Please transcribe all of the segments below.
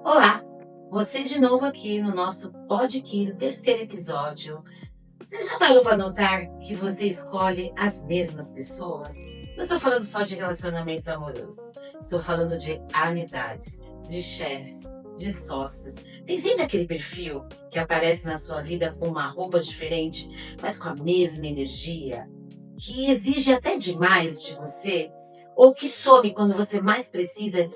Olá, você de novo aqui no nosso podcast, terceiro episódio. Você já parou para notar que você escolhe as mesmas pessoas? Não estou falando só de relacionamentos amorosos, estou falando de amizades, de chefes, de sócios. Tem sempre aquele perfil que aparece na sua vida com uma roupa diferente, mas com a mesma energia, que exige até demais de você, ou que some quando você mais precisa,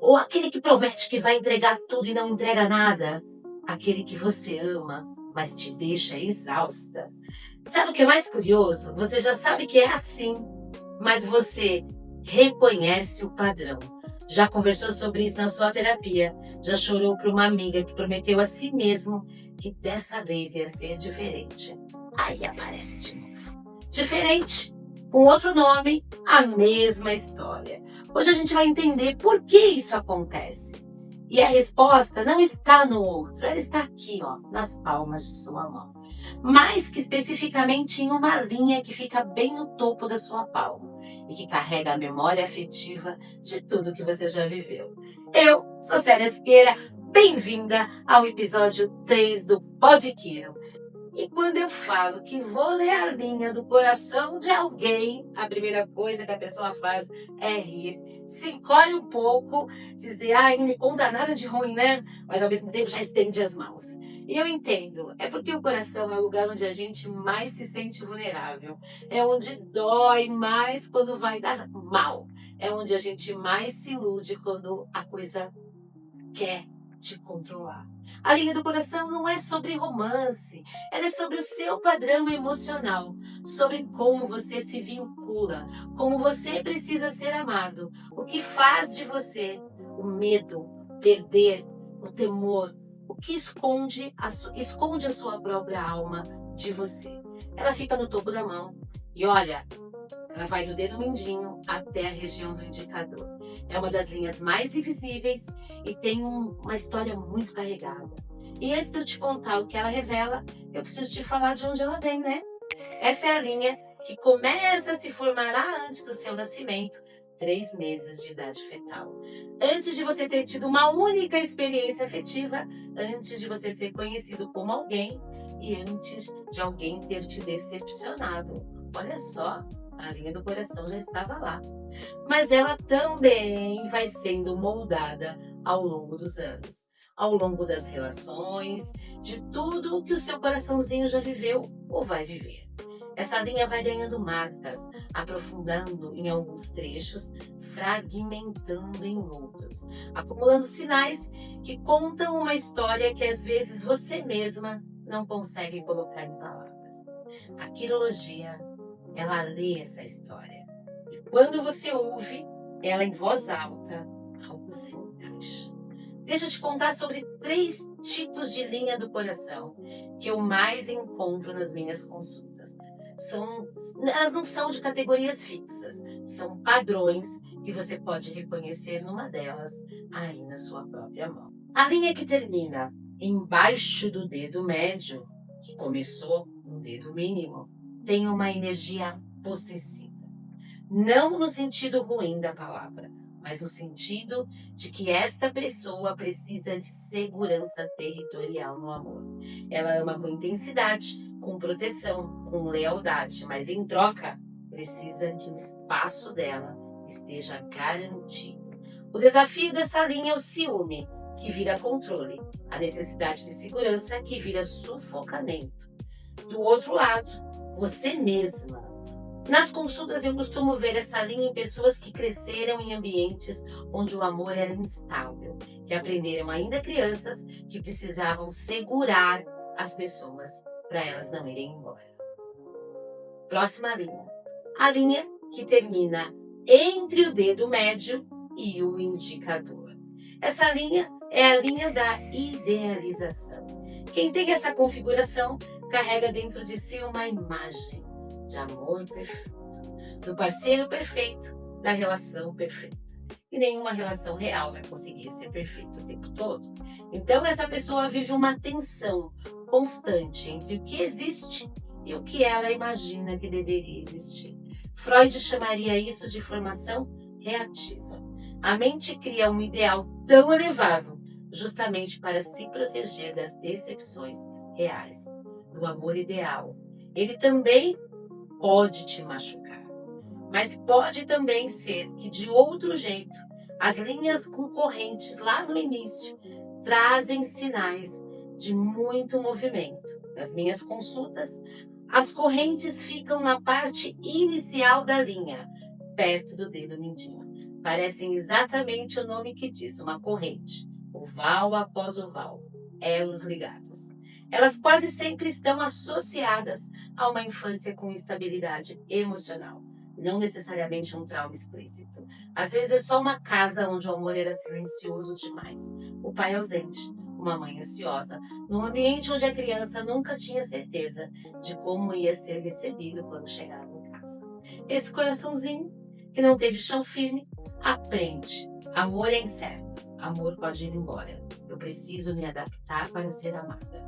ou aquele que promete que vai entregar tudo e não entrega nada. Aquele que você ama, mas te deixa exausta. Sabe o que é mais curioso? Você já sabe que é assim, mas você reconhece o padrão. Já conversou sobre isso na sua terapia. Já chorou para uma amiga que prometeu a si mesmo que dessa vez ia ser diferente. Aí aparece de novo. Diferente, com outro nome, a mesma história. Hoje a gente vai entender por que isso acontece. E a resposta não está no outro, ela está aqui, ó, nas palmas de sua mão. Mais que especificamente em uma linha que fica bem no topo da sua palma e que carrega a memória afetiva de tudo que você já viveu. Eu sou Célia Siqueira, bem-vinda ao episódio 3 do Podquiro. E quando eu falo que vou ler a linha do coração de alguém, a primeira coisa que a pessoa faz é rir, se encolhe um pouco, dizer, ai, não me conta nada de ruim, né? Mas ao mesmo tempo já estende as mãos. E eu entendo, é porque o coração é o lugar onde a gente mais se sente vulnerável. É onde dói mais quando vai dar mal. É onde a gente mais se ilude quando a coisa quer te controlar. A linha do coração não é sobre romance, ela é sobre o seu padrão emocional, sobre como você se vincula, como você precisa ser amado, o que faz de você o medo, perder, o temor, o que esconde a sua própria alma de você. Ela fica no topo da mão e olha, ela vai do dedo mindinho até a região do indicador. É uma das linhas mais invisíveis e tem uma história muito carregada. E antes de eu te contar o que ela revela, eu preciso te falar de onde ela vem, né? Essa é a linha que começa a se formar antes do seu nascimento, 3 meses de idade fetal. Antes de você ter tido uma única experiência afetiva, antes de você ser conhecido como alguém e antes de alguém ter te decepcionado. Olha só, a linha do coração já estava lá. Mas ela também vai sendo moldada ao longo dos anos, ao longo das relações, de tudo o que o seu coraçãozinho já viveu ou vai viver. Essa linha vai ganhando marcas, aprofundando em alguns trechos, fragmentando em outros, acumulando sinais que contam uma história que às vezes você mesma não consegue colocar em palavras. A quirologia, ela lê essa história. E quando você ouve ela em voz alta, algo se encaixa. Deixa eu te contar sobre 3 tipos de linha do coração que eu mais encontro nas minhas consultas. Elas não são de categorias fixas, são padrões que você pode reconhecer numa delas aí na sua própria mão. A linha que termina embaixo do dedo médio, que começou no dedo mínimo, tem uma energia possessiva. Não no sentido ruim da palavra, mas no sentido de que esta pessoa precisa de segurança territorial no amor. Ela ama com intensidade, com proteção, com lealdade, mas em troca precisa que o espaço dela esteja garantido. O desafio dessa linha é o ciúme, que vira controle, a necessidade de segurança, que vira sufocamento. Do outro lado, você mesma. Nas consultas eu costumo ver essa linha em pessoas que cresceram em ambientes onde o amor era instável, que aprenderam ainda crianças que precisavam segurar as pessoas para elas não irem embora. Próxima linha. A linha que termina entre o dedo médio e o indicador. Essa linha é a linha da idealização. Quem tem essa configuração carrega dentro de si uma imagem de amor perfeito, do parceiro perfeito, da relação perfeita. E nenhuma relação real vai conseguir ser perfeita o tempo todo. Então essa pessoa vive uma tensão constante entre o que existe e o que ela imagina que deveria existir. Freud chamaria isso de formação reativa. A mente cria um ideal tão elevado, justamente para se proteger das decepções reais. No amor ideal, ele também pode te machucar, mas pode também ser que de outro jeito, as linhas concorrentes lá no início trazem sinais de muito movimento. Nas minhas consultas, as correntes ficam na parte inicial da linha, perto do dedo mindinho. Parecem exatamente o nome que diz, uma corrente, oval após oval, elos ligados. Elas quase sempre estão associadas a uma infância com instabilidade emocional, não necessariamente um trauma explícito. Às vezes é só uma casa onde o amor era silencioso demais, o pai ausente, uma mãe ansiosa, num ambiente onde a criança nunca tinha certeza de como ia ser recebido quando chegava em casa. Esse coraçãozinho, que não teve chão firme, aprende. Amor é incerto. Amor pode ir embora. Eu preciso me adaptar para ser amada.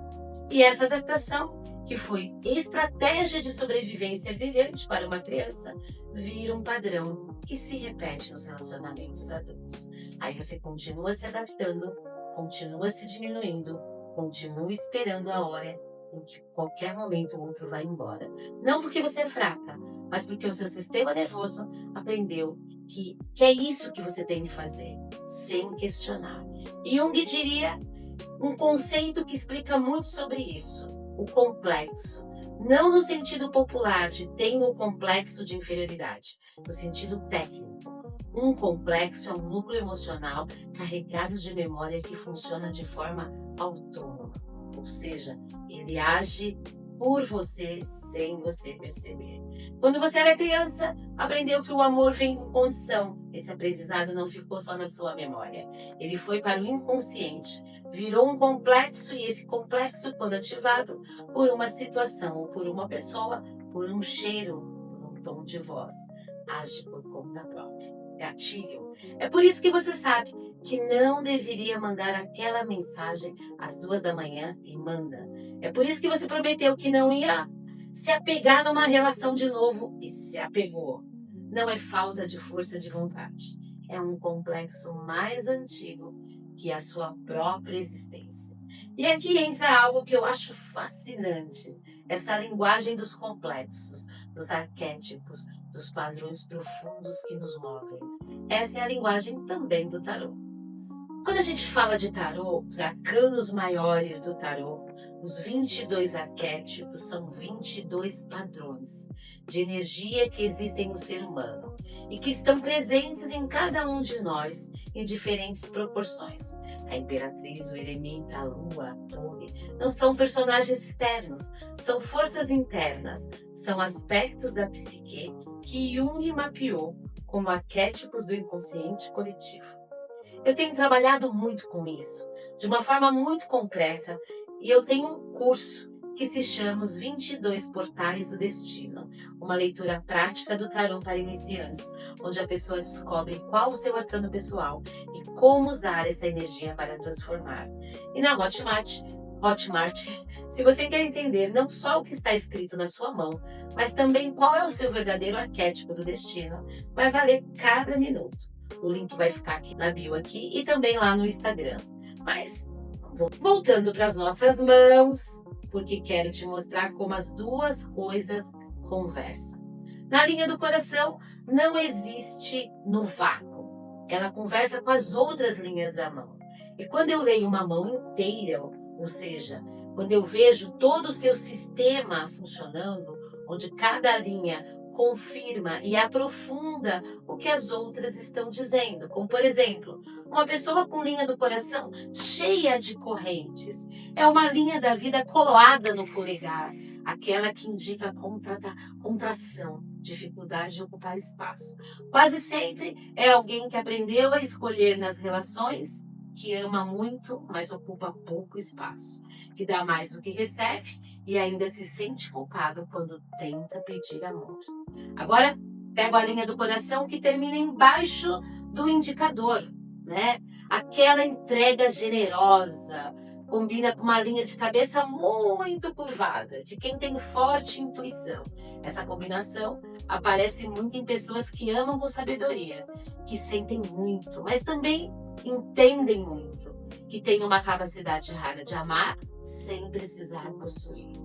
E essa adaptação, que foi estratégia de sobrevivência brilhante para uma criança, vira um padrão que se repete nos relacionamentos adultos. Aí você continua se adaptando, continua se diminuindo, continua esperando a hora em que qualquer momento o outro vai embora. Não porque você é fraca, mas porque o seu sistema nervoso aprendeu que é isso que você tem que fazer, sem questionar. Jung diria um conceito que explica muito sobre isso, o complexo. Não no sentido popular de tenho o complexo de inferioridade, no sentido técnico. Um complexo é um núcleo emocional carregado de memória que funciona de forma autônoma, ou seja, ele age por você sem você perceber. Quando você era criança, aprendeu que o amor vem com condição. Esse aprendizado não ficou só na sua memória, ele foi para o inconsciente. Virou um complexo e esse complexo, quando ativado por uma situação, por uma pessoa, por um cheiro, por um tom de voz, age por conta própria. Gatilho. É por isso que você sabe que não deveria mandar aquela mensagem às 2 da manhã e manda. É por isso que você prometeu que não ia se apegar numa relação de novo e se apegou. Não é falta de força de vontade. É um complexo mais antigo que a sua própria existência. E aqui entra algo que eu acho fascinante. Essa linguagem dos complexos, dos arquétipos, dos padrões profundos que nos movem. Essa é a linguagem também do tarô. Quando a gente fala de tarô, os arcanos maiores do tarô, os 22 arquétipos são 22 padrões de energia que existem no ser humano e que estão presentes em cada um de nós em diferentes proporções. A Imperatriz, o Eremita, a Lua, a Torre, não são personagens externos, são forças internas, são aspectos da psique que Jung mapeou como arquétipos do inconsciente coletivo. Eu tenho trabalhado muito com isso, de uma forma muito concreta, e eu tenho um curso que se chama Os 22 Portais do Destino, uma leitura prática do tarô para iniciantes, onde a pessoa descobre qual o seu arcano pessoal e como usar essa energia para transformar. E na Hotmart, se você quer entender não só o que está escrito na sua mão, mas também qual é o seu verdadeiro arquétipo do destino, vai valer cada minuto. O link vai ficar aqui na bio aqui e também lá no Instagram. Mas, voltando para as nossas mãos, porque quero te mostrar como as duas coisas conversam. Na linha do coração não existe no vácuo. Ela conversa com as outras linhas da mão. E quando eu leio uma mão inteira, ou seja, quando eu vejo todo o seu sistema funcionando, onde cada linha confirma e aprofunda o que as outras estão dizendo. Como, por exemplo, uma pessoa com linha do coração cheia de correntes. É uma linha da vida colada no polegar, aquela que indica contração, dificuldade de ocupar espaço. Quase sempre é alguém que aprendeu a escolher nas relações, que ama muito, mas ocupa pouco espaço, que dá mais do que recebe e ainda se sente culpado quando tenta pedir amor. Agora, pego a linha do coração que termina embaixo do indicador, né? Aquela entrega generosa, combina com uma linha de cabeça muito curvada, de quem tem forte intuição. Essa combinação aparece muito em pessoas que amam com sabedoria, que sentem muito, mas também entendem muito, que têm uma capacidade rara de amar sem precisar possuir.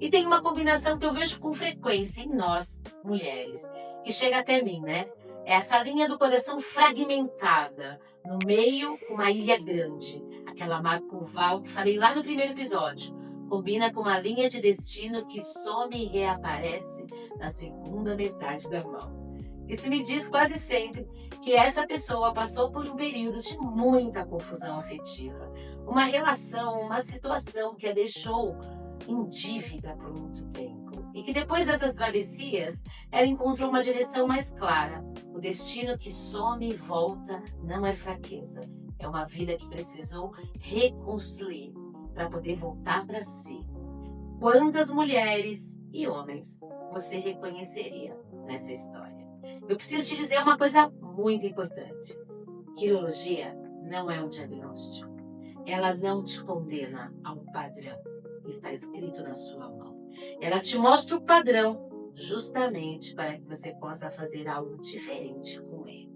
E tem uma combinação que eu vejo com frequência em nós, mulheres, que chega até mim, né? É essa linha do coração fragmentada, no meio uma ilha grande, aquela marca oval que falei lá no primeiro episódio. Combina com uma linha de destino que some e reaparece na segunda metade da mão. Isso me diz quase sempre que essa pessoa passou por um período de muita confusão afetiva, uma relação, uma situação que a deixou em dívida por muito tempo. E que depois dessas travessias, ela encontrou uma direção mais clara. O destino que some e volta não é fraqueza. É uma vida que precisou reconstruir para poder voltar para si. Quantas mulheres e homens você reconheceria nessa história? Eu preciso te dizer uma coisa muito importante. Quirologia não é um diagnóstico. Ela não te condena a um padrão que está escrito na sua mão. Ela te mostra o padrão justamente para que você possa fazer algo diferente com ele.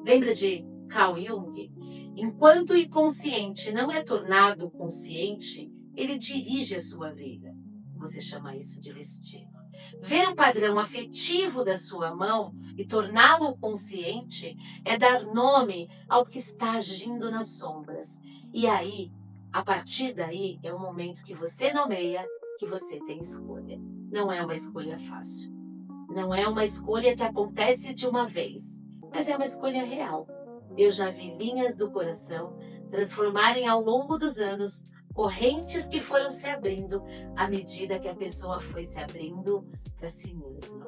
Lembra de Carl Jung? Enquanto o inconsciente não é tornado consciente, ele dirige a sua vida. Você chama isso de destino. Ver o padrão afetivo da sua mão e torná-lo consciente é dar nome ao que está agindo nas sombras. E aí, a partir daí, é o momento que você nomeia que você tem escolha. Não é uma escolha fácil. Não é uma escolha que acontece de uma vez, mas é uma escolha real. Eu já vi linhas do coração transformarem ao longo dos anos correntes que foram se abrindo à medida que a pessoa foi se abrindo para si mesma.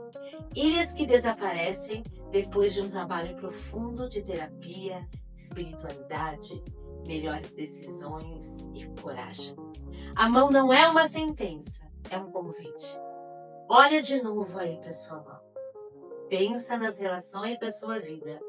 Ilhas que desaparecem depois de um trabalho profundo de terapia, espiritualidade, melhores decisões e coragem. A mão não é uma sentença, é um convite. Olha de novo aí para sua mão. Pensa nas relações da sua vida.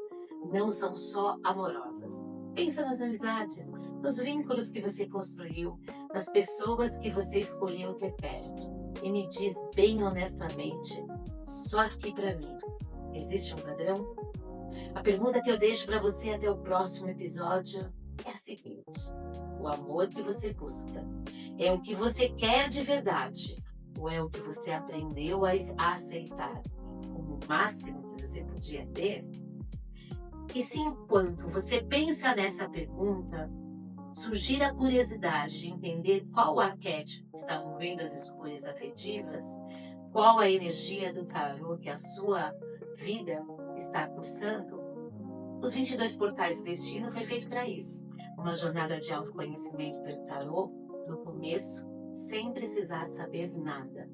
Não são só amorosas. Pensa nas amizades, nos vínculos que você construiu, nas pessoas que você escolheu ter perto. E me diz bem honestamente, só aqui para mim, existe um padrão? A pergunta que eu deixo para você até o próximo episódio é a seguinte: o amor que você busca é o que você quer de verdade ou é o que você aprendeu a aceitar como o máximo que você podia ter? E se enquanto você pensa nessa pergunta, surgir a curiosidade de entender qual arquétipo está movendo as escolhas afetivas, qual a energia do tarô que a sua vida está cursando, os 22 portais do destino foi feito para isso. Uma jornada de autoconhecimento pelo tarô, do começo, sem precisar saber nada.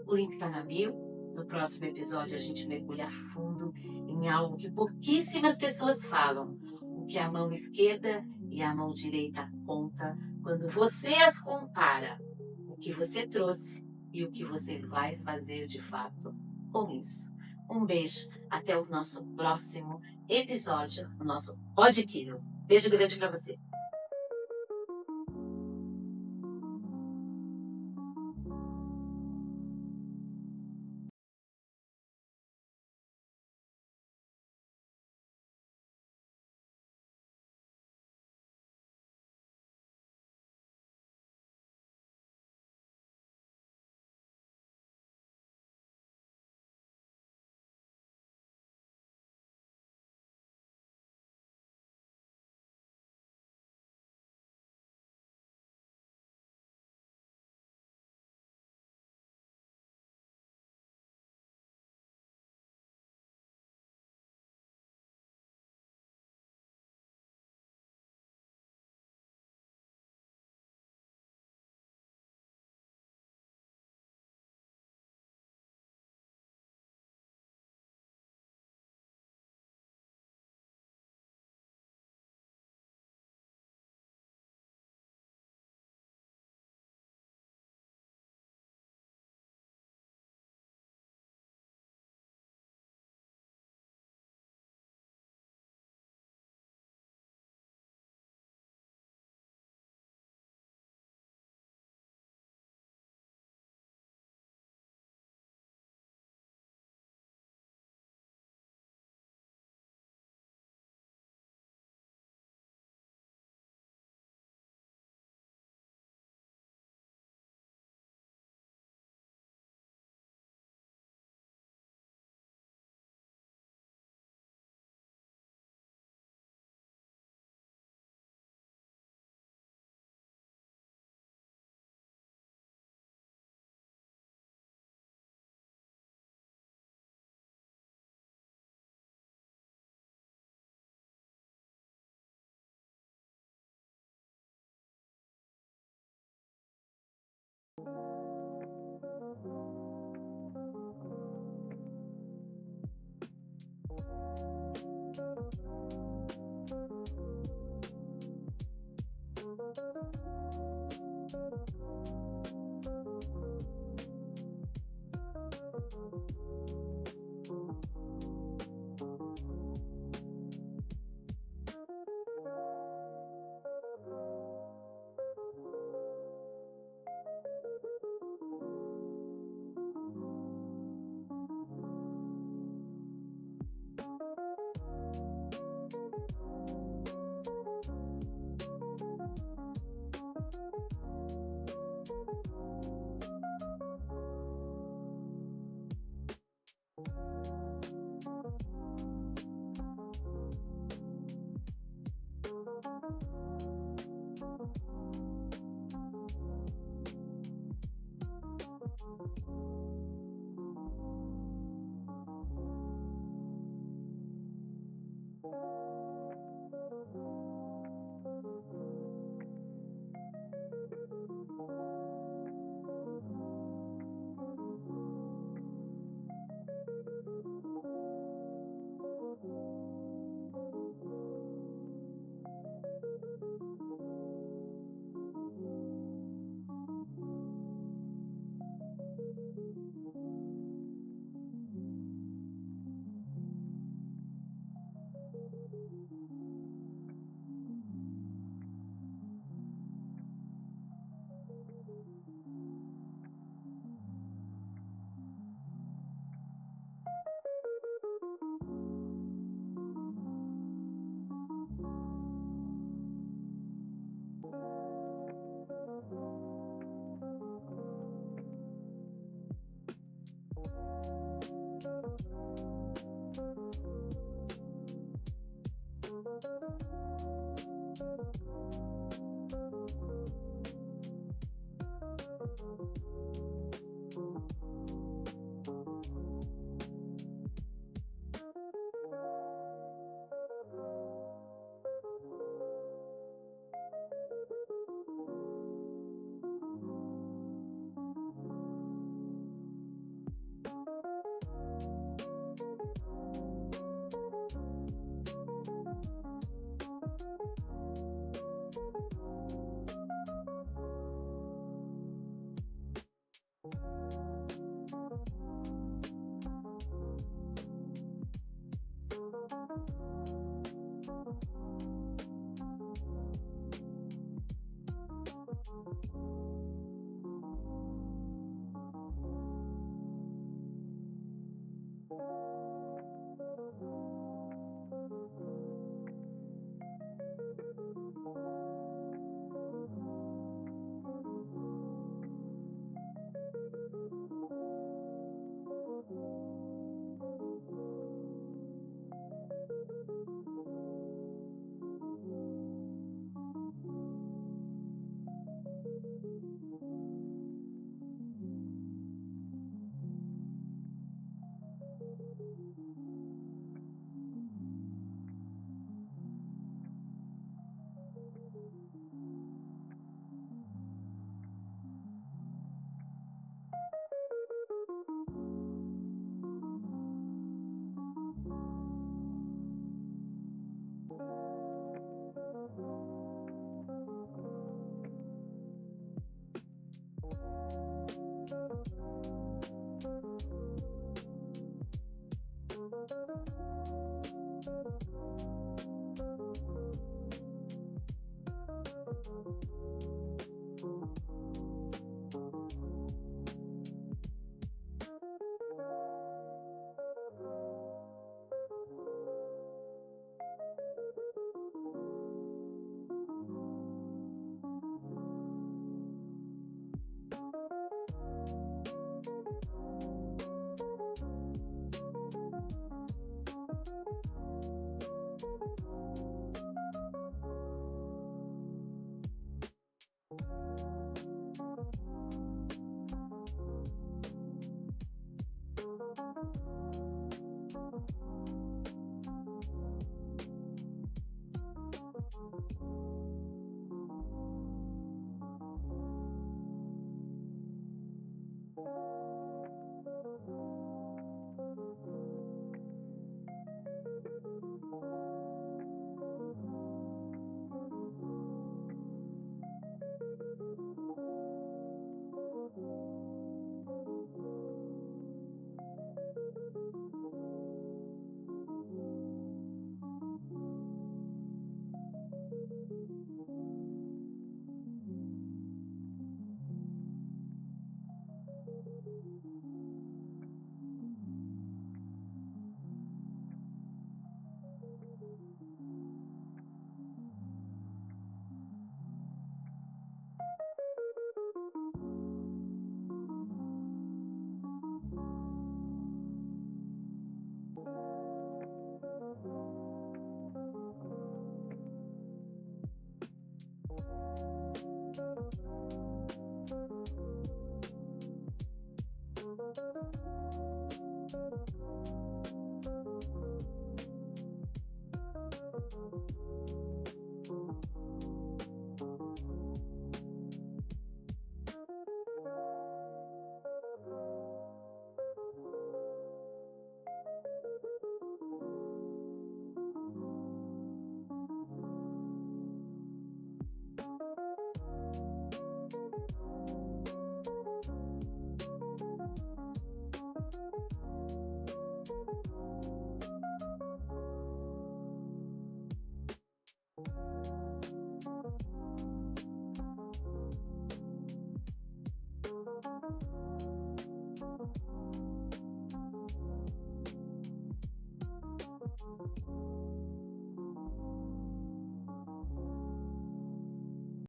O link está na bio. No próximo episódio a gente mergulha a fundo em algo que pouquíssimas pessoas falam. O que a mão esquerda e a mão direita conta quando você as compara. O que você trouxe e o que você vai fazer de fato com isso. Um beijo, até o nosso próximo episódio, o nosso Podquilo. Beijo grande para você.